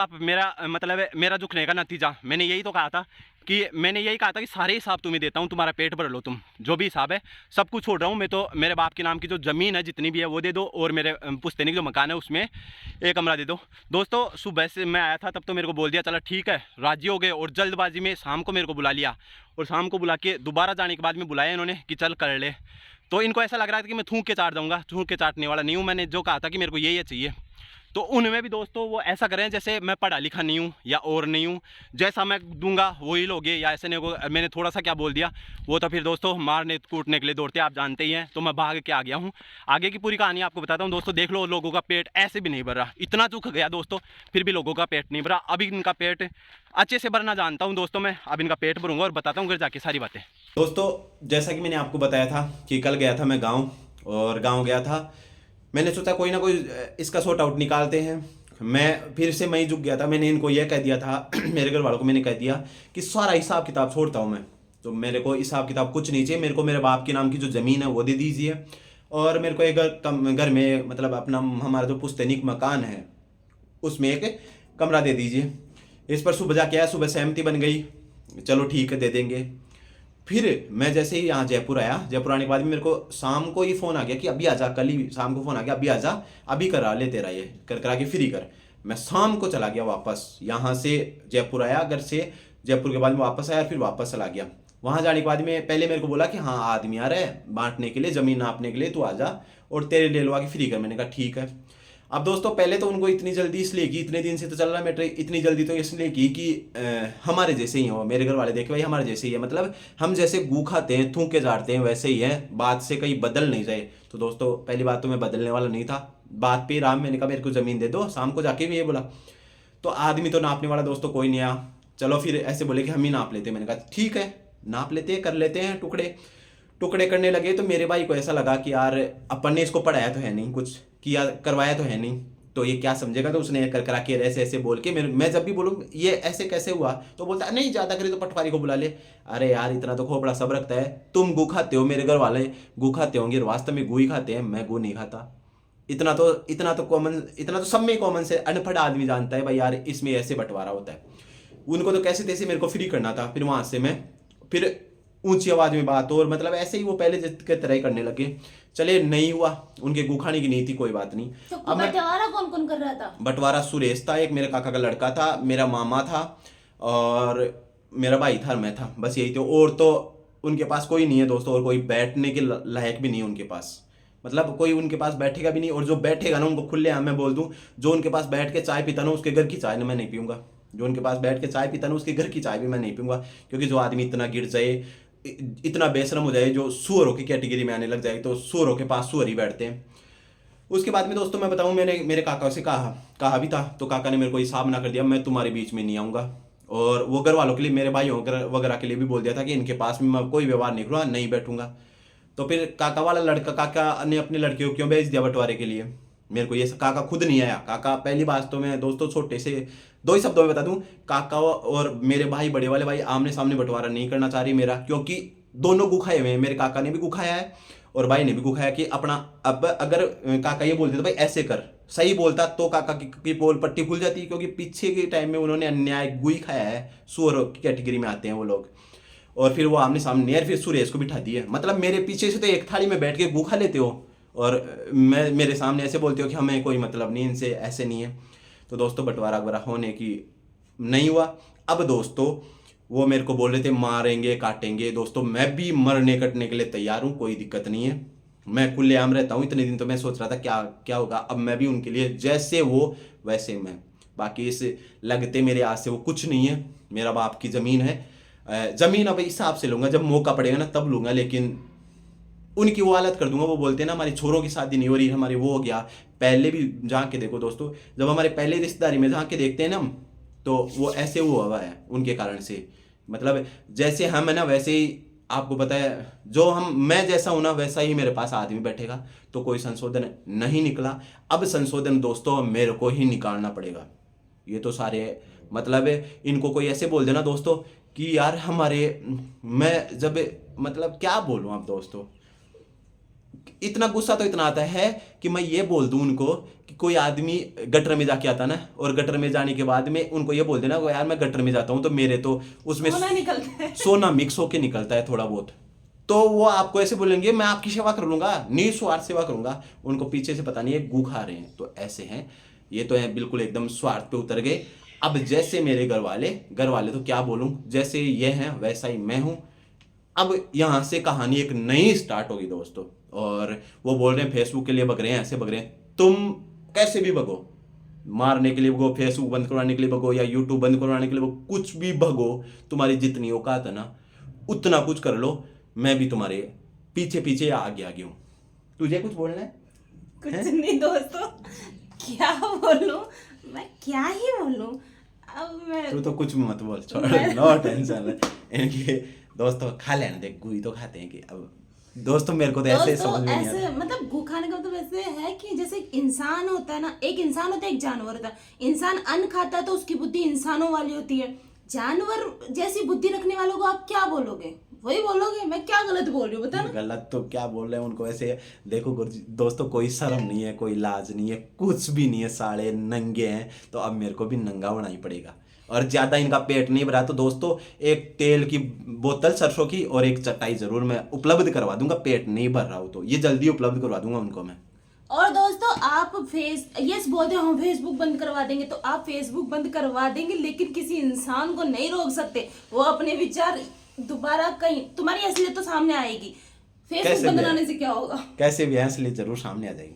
आप मेरा मतलब मेरा झुकने का नतीजा मैंने यही तो कहा था कि सारे हिसाब तुम्हें देता हूँ, तुम्हारा पेट भर लो, तुम जो भी हिसाब है सब कुछ छोड़ रहा हूँ मैं। तो मेरे बाप के नाम की जो ज़मीन है जितनी भी है वो दे दो, और मेरे पुश्तैनी जो मकान है उसमें एक कमरा दे दो। दोस्तों सुबह से मैं आया था तब तो मेरे को बोल दिया चलो ठीक है, राजी हो गए, और जल्दबाजी में शाम को मेरे को बुला लिया, और शाम को बुला के दोबारा जाने के बाद में बुलाया इन्होंने कि चल कर ले। तो इनको ऐसा लग रहा था कि मैं थूक के चाट दूंगा, थूक के चाटने वाला नहीं हूँ। मैंने जो कहा था कि मेरे को ये चाहिए, तो उनमें भी दोस्तों वो ऐसा करें जैसे मैं पढ़ा लिखा नहीं हूँ या और नहीं हूँ, जैसा मैं दूंगा वही लोगे, या ऐसे नहीं को मैंने थोड़ा सा क्या बोल दिया वो तो फिर दोस्तों मारने कूटने के लिए दौड़ते आप जानते ही हैं। तो मैं भाग के आ गया हूँ। आगे की पूरी कहानी आपको बताता हूँ दोस्तों। देख लो लोगों का पेट ऐसे भी नहीं भर रहा, इतना चुक गया दोस्तों, फिर भी लोगों का पेट नहीं भरा। अभी इनका पेट अच्छे से भरना जानता हूँ दोस्तों मैं, अब इनका पेट भरूंगा और बताता हूँ घर जाके सारी बातें। दोस्तों, जैसा कि मैंने आपको बताया था कि कल गया था मैं गांव, और गांव गया था। मैंने सोचा कोई ना कोई इसका सॉर्ट आउट निकालते हैं। मैं फिर से मैं ही झुक गया था। मैंने इनको यह कह दिया था मेरे घर वालों को मैंने कह दिया कि सारा हिसाब किताब छोड़ता हूँ मैं, तो मेरे को हिसाब किताब कुछ नहीं चाहिए। मेरे को मेरे बाप के नाम की जो ज़मीन है वो दे दीजिए, और मेरे को एक घर में मतलब अपना हमारा जो पुश्तैनी मकान है उसमें एक कमरा दे दीजिए। इस पर सुबह जाके आया, सुबह सहमति बन गई, चलो ठीक है दे देंगे। फिर मैं जैसे ही यहाँ जयपुर आया, जयपुर आने के बाद में मेरे को शाम को ही फ़ोन आ गया कि अभी आ जा, कल ही शाम को फ़ोन आ गया अभी आ जा, अभी करा ले तेरा ये कर करा के फ्री कर। मैं शाम को चला गया वापस, यहाँ से जयपुर आया घर से, जयपुर के बाद में वापस आया, फिर वापस चला गया। वहाँ जाने के बाद में पहले मेरे को बोला कि हाँ आदमी आ रहा है बांटने के लिए, ज़मीन नापने के लिए, तू आ जा और तेरे ले लो आके फ्री कर। मैंने कहा ठीक है। अब दोस्तों पहले तो उनको इतनी जल्दी इसलिए की, इतने दिन से तो चल रहा है मैटर, इतनी जल्दी तो इसलिए की कि हमारे जैसे ही हो, मेरे घर वाले देखे भाई हमारे जैसे ही है, मतलब हम जैसे गू खाते हैं थूक के जाते हैं वैसे ही है, बात से कहीं बदल नहीं जाए। तो दोस्तों पहली बात तो मैं बदलने वाला नहीं था, बात पे राम। मैंने कहा मेरे को ज़मीन दे दो, शाम को जाके भी ये बोला। तो आदमी तो नापने वाला दोस्तों कोई नहीं आया। चलो फिर ऐसे बोले कि हम ही नाप लेते हैं। मैंने कहा ठीक है नाप लेते हैं, कर लेते हैं टुकड़े। टुकड़े करने लगे तो मेरे भाई को ऐसा लगा कि यार अपन ने इसको पढ़ाया तो है नहीं, कुछ किया करवाया तो है नहीं, तो ये क्या समझेगा। तो उसने कर करा के ऐसे ऐसे बोल के मैं जब भी बोलूँ ये ऐसे कैसे हुआ तो बोलता है नहीं ज़्यादा करे तो पटवारी को बुला ले। अरे यार इतना तो खोपड़ा सब रखता है। तुम गू खाते हो, मेरे घर वाले गू खाते होंगे, वास्तव में गू ही खाते हैं, मैं गू नहीं खाता। इतना तो कॉमन, इतना तो सब में कॉमन से अनपढ़ आदमी जानता है भाई यार इसमें ऐसे बंटवारा होता है। उनको तो कैसे तैसे मेरे को फ्री करना था। फिर वहां से मैं फिर ऊंची आवाज में बात, और मतलब ऐसे ही वो पहले के तरह ही करने लगे। चले नहीं हुआ, उनके गुखाने की नहीं थी, कोई बात नहीं। तो अब मैं बंटवारा कौन कौन कर रहा था? बंटवारा सुरेश था, एक मेरे काका का लड़का था, मेरा मामा था, और मेरा भाई था, मैं था, बस यही थे। और तो उनके पास कोई नहीं है दोस्तों, और कोई बैठने के लायक भी नहीं है उनके पास, मतलब कोई उनके पास बैठेगा भी नहीं। और जो बैठेगा ना उनको खुले आम मैं बोल दूं, जो उनके पास बैठ के चाय पीता ना उसके घर की चाय ना मैं नहीं पीऊंगा। जो उनके पास बैठ के चाय पीता ना उसके घर की चाय भी मैं नहीं पीऊंगा। क्योंकि जो आदमी इतना गिर जाए, इतना बेशरम हो जाए, जो सुअरों की कैटेगरी में आने लग जाए, तो सुअरों के पास सुअर ही बैठते हैं। उसके बाद में दोस्तों मैं बताऊं, मैंने मेरे काका से कहा कहा भी था, तो काका ने मेरे को हिसाब ना कर दिया, मैं तुम्हारे बीच में नहीं आऊंगा। और वो घर वालों के लिए, मेरे भाइयों वगैरह के लिए भी बोल दिया था कि इनके पास में मैं कोई व्यवहार नहीं करूँगा, नहीं बैठूंगा। तो फिर काका वाला लड़का, काका ने अपने लड़के को क्यों भेज दिया बंटवारे के लिए, मेरे को ये काका खुद नहीं आया। काका पहली बात तो मैं दोस्तों छोटे से दो ही शब्दों में बता दूं, काका और मेरे भाई, बड़े वाले भाई आमने सामने बंटवारा नहीं करना चाह रही मेरा, क्योंकि दोनों गुखाए हुए हैं। मेरे काका ने भी गुखाया है और भाई ने भी गुखाया कि अपना। अब अगर काका ये बोलते तो भाई ऐसे कर, सही बोलता तो काका की पोल पट्टी खुल जाती, क्योंकि पीछे के टाइम में उन्होंने अन्याय गुई खाया है, सुअर की कैटेगरी में आते हैं वो लोग। और फिर वो आमने सामने, और फिर सुरेश को बिठा दिए। मतलब मेरे पीछे से तो एक थाली में बैठ के गू खा लेते हो, और मैं मेरे सामने ऐसे बोलते हो कि हमें कोई मतलब नहीं इनसे, ऐसे नहीं है। तो दोस्तों बंटवारा वगैरह होने की नहीं हुआ। अब दोस्तों वो मेरे को बोल रहे थे मारेंगे काटेंगे। दोस्तों मैं भी मरने कटने के लिए तैयार हूँ, कोई दिक्कत नहीं है, मैं खुलेआम रहता हूँ। इतने दिन तो मैं सोच रहा था क्या क्या होगा, अब मैं भी उनके लिए जैसे वो वैसे मैं। बाकी इस लगते मेरे आज से वो कुछ नहीं है, मेरा बाप की ज़मीन है। ज़मीन अब हिसाब से लूँगा, जब मौका पड़ेगा ना तब लूँगा, लेकिन उनकी वो हालत कर दूंगा। वो बोलते हैं ना हमारी छोरों की शादी नहीं हो रही, हमारी वो हो गया। पहले भी जहाँ के देखो दोस्तों, जब हमारे पहले रिश्तेदारी में जहाँ के देखते हैं ना हम, तो वो ऐसे हुआ है उनके कारण से। मतलब जैसे हम है ना वैसे ही आपको पता है, जो हम मैं जैसा हूं ना वैसा ही मेरे पास आदमी बैठेगा। तो कोई संशोधन नहीं निकला। अब संशोधन दोस्तों मेरे को ही निकालना पड़ेगा। ये तो सारे मतलब इनको कोई ऐसे बोल देना दोस्तों कि यार हमारे, मैं जब मतलब क्या बोलूं आप दोस्तों, इतना गुस्सा तो इतना आता है कि मैं ये बोल दूं उनको कि कोई आदमी गटर में जाके आता ना, और गटर में जाने के बाद में उनको ये बोल देना यार मैं गटर में जाता हूँ, तो मेरे तो उसमें सोना निकलता है। सोना मिक्स होके निकलता है थोड़ा बहुत, तो वो आपको ऐसे बोलेंगे मैं आपकी सेवा कर लूंगा, निस्वार्थ सेवा करूंगा। उनको पीछे से पता नहीं है गू खा रहे हैं, तो ऐसे हैं ये, तो है बिल्कुल एकदम स्वार्थ पे उतर गए। अब जैसे मेरे घर वाले तो क्या बोलूं, जैसे ये हैं वैसा ही मैं हूं। अब यहाँ से कहानी एक नई स्टार्ट होगी दोस्तों, और वो बोल रहे हैं फेसबुक के लिए भग रहे हैं, ऐसे भग रहे हैं। तुम कैसे भी भगो, मारने के लिए भगो, फेसबुक बंद करवाने के लिए भगो, या यूट्यूब बंद करवाने के लिए भगो, कुछ भी भगो, तुम्हारी जितनी औकात है ना उतना कुछ कर लो, मैं भी तुम्हारे पीछे पीछे आगे आगे हूँ। तुझे कुछ बोलना है? कुछ नहीं दोस्तों, क्या बोलूं मैं, क्या ही बोलूं। अब मैं तू तो कुछ भी मत बोल, छोड़, नो टेंशन। इनके दोस्तों खा लेना दे, गुई तो खाते हैं कि अब दोस्तों मेरे को तो ऐसे दोस्तों समझ में नहीं ऐसे आता। मतलब गू खाने का मतलब ऐसे है कि जैसे एक इंसान होता है ना, एक इंसान होता है, एक जानवर होता है। इंसान अन्न खाता है तो उसकी बुद्धि इंसानों वाली होती है। जानवर जैसी बुद्धि रखने वालों को आप क्या बोलोगे, वही बोलोगे। मैं क्या गलत बोल रही हूँ बता ना। गलत तो क्या बोल रहे हैं उनको, ऐसे देखो गुरुजी दोस्तों, कोई शर्म नहीं है, कोई लाज नहीं है, कुछ भी नहीं है, साले नंगे हैं, तो अब मेरे को भी नंगा होना ही पड़ेगा। और ज्यादा इनका पेट नहीं भरा तो दोस्तों एक तेल की बोतल सरसों की और एक चटाई जरूर मैं उपलब्ध करवा दूंगा, पेट नहीं भर रहा हो तो ये जल्दी उपलब्ध करवा दूंगा उनको मैं। और दोस्तों आप यस बोलते हो हम फेसबुक बंद करवा देंगे, तो आप फेसबुक बंद करवा देंगे, लेकिन किसी इंसान को नहीं रोक सकते। वो अपने विचार दोबारा कहीं, तुम्हारी असलियत तो सामने आएगी। फेसबुक कैसे बंद भी? कराने से क्या होगा। कैसे भी है, इसलिए जरूर सामने आ जाएगी।